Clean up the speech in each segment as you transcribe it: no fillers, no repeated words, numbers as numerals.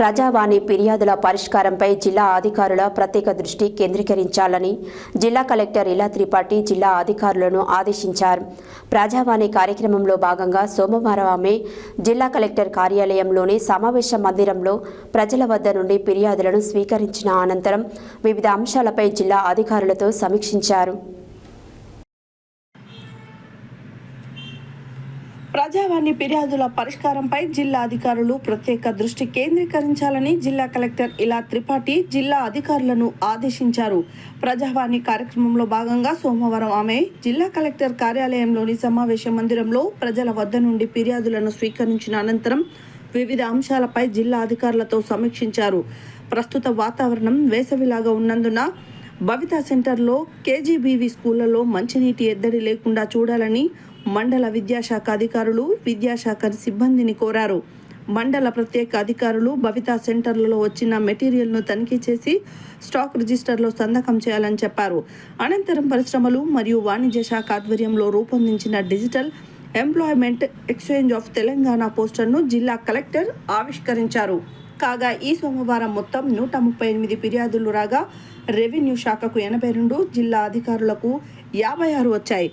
ప్రజావాణి ఫిర్యాదుల పరిష్కారంపై జిల్లా అధికారుల ప్రత్యేక దృష్టి కేంద్రీకరించాలని జిల్లా కలెక్టర్ ఇలా త్రిపాఠి జిల్లా అధికారులను ఆదేశించారు. ప్రజావాణి కార్యక్రమంలో భాగంగా సోమవారం ఆమె జిల్లా కలెక్టర్ కార్యాలయంలోని సమావేశ మందిరంలో ప్రజల వద్ద నుండి ఫిర్యాదులను స్వీకరించిన అనంతరం వివిధ అంశాలపై జిల్లా అధికారులతో సమీక్షించారు. ప్రజావాణి ఫిర్యాదుల పరిష్కారంపై జిల్లా అధికారులు ప్రత్యేక దృష్టి కేంద్రీకరించాలని జిల్లా కలెక్టర్ ఇలా త్రిపాఠి జిల్లా అధికారులను ఆదేశించారు. ప్రజావాణి కార్యక్రమంలో భాగంగా సోమవారం ఆమె జిల్లా కలెక్టర్ కార్యాలయంలోని సమావేశ మందిరంలో ప్రజల వద్ద నుండి ఫిర్యాదులను స్వీకరించిన అనంతరం వివిధ అంశాలపై జిల్లా అధికారులతో సమీక్షించారు. ప్రస్తుత వాతావరణం వేసవిలాగా ఉన్నందున భవిత సెంటర్లో కేజీబీవీ స్కూళ్లలో మంచినీటి ఎద్దడి లేకుండా చూడాలని మండల విద్యాశాఖ అధికారులు విద్యాశాఖ సిబ్బందిని కోరారు. మండల ప్రత్యేక అధికారులు భవిత సెంటర్లలో వచ్చిన మెటీరియల్ను తనిఖీ చేసి స్టాక్ రిజిస్టర్లో సంతకం చేయాలని చెప్పారు. అనంతరం పరిశ్రమలు మరియు వాణిజ్య శాఖ ఆధ్వర్యంలో రూపొందించిన digital employment exchange of Telangana పోస్టర్ను జిల్లా కలెక్టర్ ఆవిష్కరించారు. కాగా ఈ సోమవారం మొత్తం 138 ఫిర్యాదులు రాగా రెవెన్యూ శాఖకు 82, జిల్లా అధికారులకు 56 వచ్చాయి.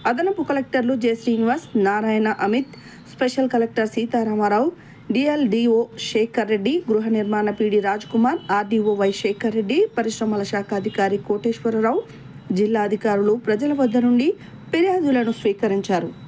అదనపు కలెక్టర్లు J Srinivas, Narayana, Amit, special collector Sitaramarao, DLDO Sekhar Reddy, గృహ నిర్మాణ PD Raj Kumar, RDO Y Sekhar Reddy, పరిశ్రమల శాఖ అధికారి కోటేశ్వరరావు, జిల్లా అధికారులు ప్రజల వద్ద నుండి ఫిర్యాదులను స్వీకరించారు.